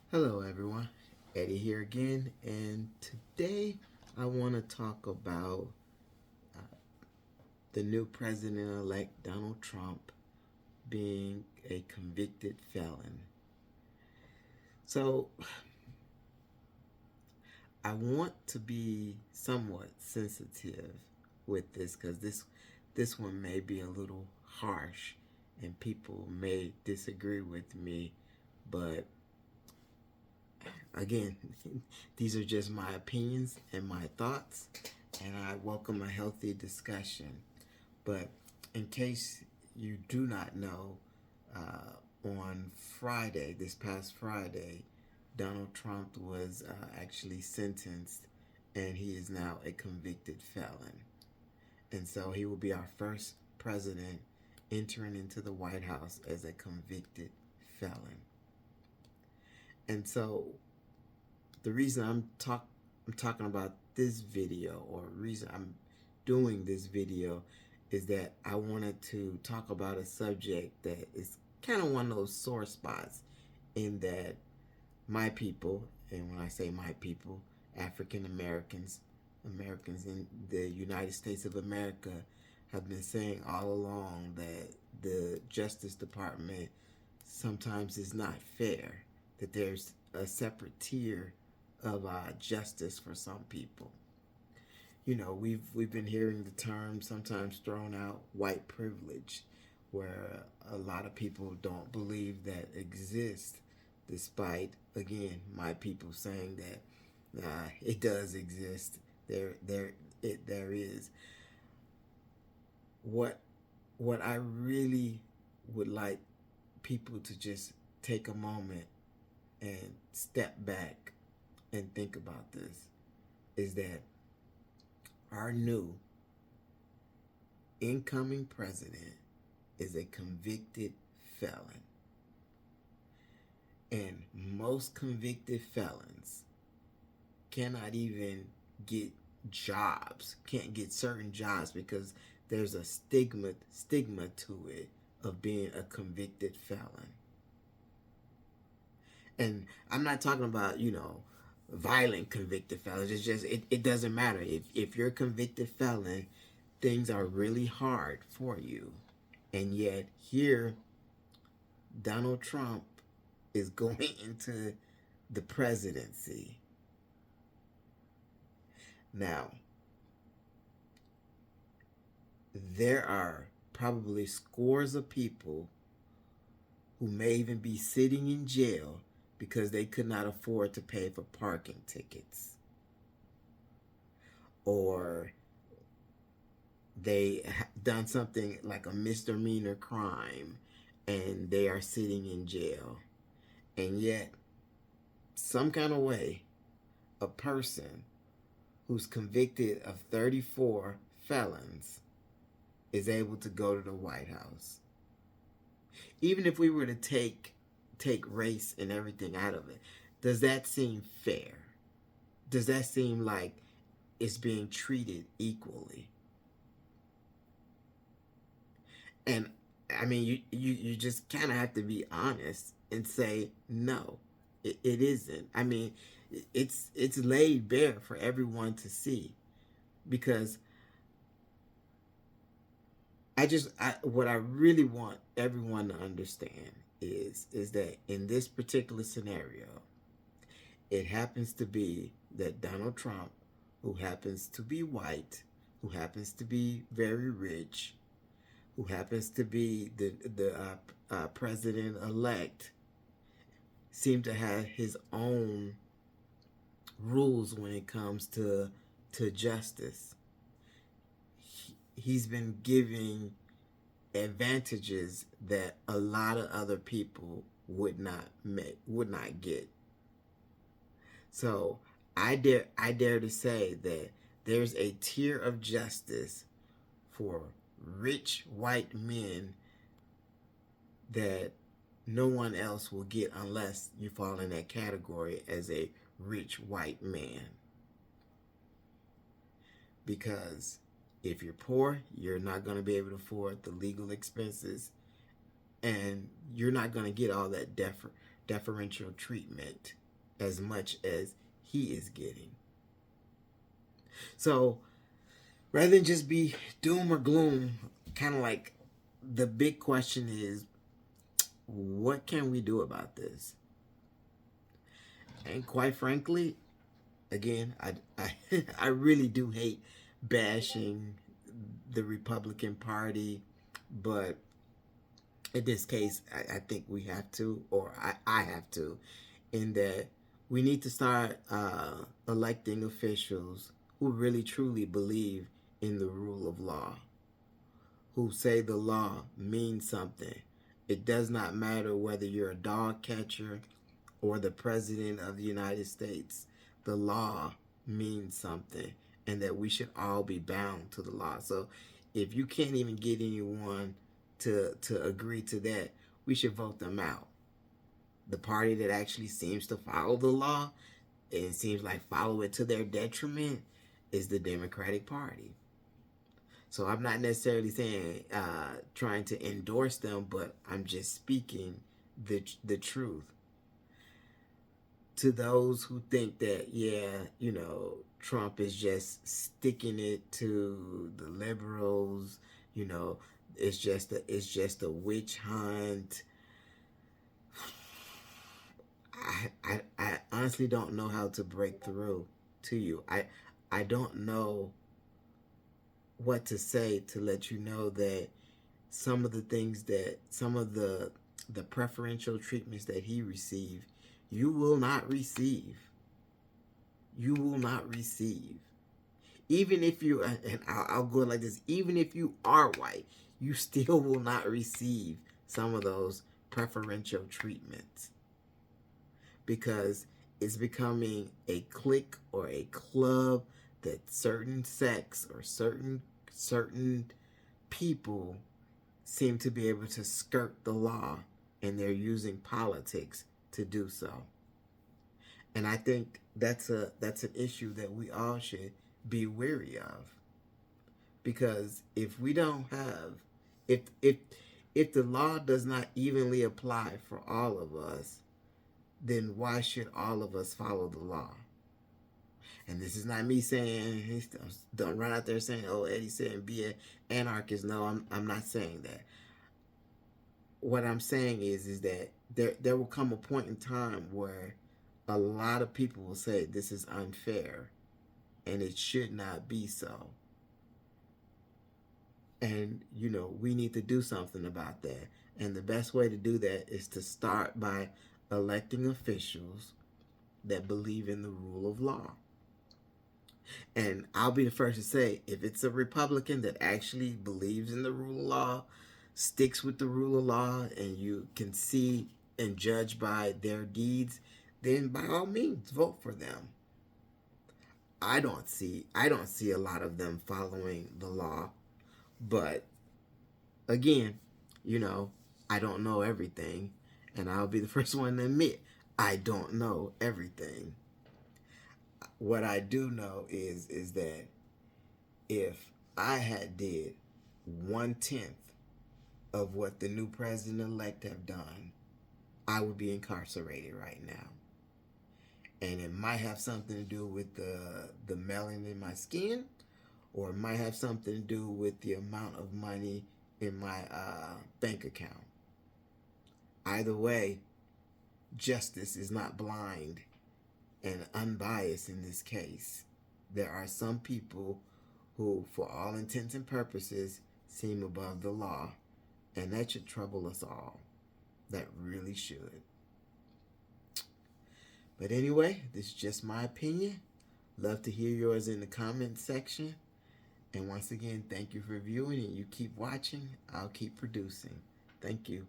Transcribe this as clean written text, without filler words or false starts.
Hello, everyone. Eddie here again, and today I want to talk about the new president elect Donald Trump being a convicted felon. So, I want to be somewhat sensitive with this because this one may be a little harsh and people may disagree with me, but again, these are just my opinions and my thoughts, and I welcome a healthy discussion. But in case you do not know, on Friday, this past Friday, Donald Trump was actually sentenced, and he is now a convicted felon. And so he will be our first president entering into the White House as a convicted felon. And so the reason I'm talking about this video, or reason I'm doing this video, is that I wanted to talk about a subject that is kind of one of those sore spots in that my people, and when I say my people, African Americans, Americans in the United States of America, have been saying all along that the Justice Department sometimes is not fair, that there's a separate tier of justice for some people. You know, we've been hearing the term sometimes thrown out, white privilege, where a lot of people don't believe that exists, despite again my people saying that it does exist. There is. What what I really would like people to just take a moment and step back and think about this is that our new incoming president is a convicted felon. And most convicted felons cannot even get jobs, can't get certain jobs because there's a stigma to it of being a convicted felon. And I'm not talking about, violent convicted felons. It's just it doesn't matter. If you're a convicted felon, things are really hard for you. And yet here Donald Trump is going into the presidency. Now, there are probably scores of people who may even be sitting in jail because they could not afford to pay for parking tickets, or they done something like a misdemeanor crime and they are sitting in jail. And yet, some kind of way, a person who's convicted of 34 felons is able to go to the White House. Even if we were to take race and everything out of it, does that seem fair? Does that seem like it's being treated equally? And I mean, you just kind of have to be honest and say no, it isn't. I mean, it's laid bare for everyone to see, because what I really want everyone to understand is that in this particular scenario, it happens to be that Donald Trump, who happens to be white, who happens to be very rich, who happens to be the president elect, seem to have his own rules when it comes to justice. He's been giving advantages that a lot of other people would not get. So I dare to say that there's a tier of justice for rich white men that no one else will get unless you fall in that category as a rich white man. Because if you're poor, you're not going to be able to afford the legal expenses, and you're not going to get all that deferential treatment as much as he is getting. So rather than just be doom or gloom, kind of like the big question is, what can we do about this? And quite frankly, again, I really do hate bashing the Republican Party, but in this case, I think we have to, or I have to, in that we need to start electing officials who really truly believe in the rule of law, who say the law means something. It does not matter whether you're a dog catcher or the president of the United States. The law means something, and that we should all be bound to the law. So if you can't even get anyone to agree to that, we should vote them out. The party that actually seems to follow the law and seems like follow it to their detriment is the Democratic Party. So I'm not necessarily saying trying to endorse them, but I'm just speaking the truth. To those who think that, Trump is just sticking it to the liberals, it's just a witch hunt. I honestly don't know how to break through to you. I don't know what to say to let you know that some of the preferential treatments that he received, you will not receive. You will not receive. Even if you, and I'll go like this, even if you are white, you still will not receive some of those preferential treatments, because it's becoming a clique or a club that certain sects or certain people seem to be able to skirt the law, and they're using politics to do so. And I think that's an issue that we all should be wary of, because if we don't have, if the law does not evenly apply for all of us, then why should all of us follow the law? And this is not me saying, don't run out there saying, oh, Eddie said be an anarchist. No, I'm not saying that. What I'm saying is that there will come a point in time where a lot of people will say this is unfair and it should not be so. And, we need to do something about that. And the best way to do that is to start by electing officials that believe in the rule of law. And I'll be the first to say, if it's a Republican that actually believes in the rule of law, sticks with the rule of law, and you can see and judge by their deeds, then by all means vote for them. I don't see a lot of them following the law, but again, I don't know everything, and I'll be the first one to admit I don't know everything. What I do know is that if I had did 1/10 of what the new president-elect have done, I would be incarcerated right now. And it might have something to do with the melanin in my skin, or it might have something to do with the amount of money in my bank account. Either way, justice is not blind and unbiased in this case. There are some people who, for all intents and purposes, seem above the law, and that should trouble us all. That really should. But anyway, this is just my opinion. Love to hear yours in the comment section. And once again, thank you for viewing, and you keep watching. I'll keep producing. Thank you.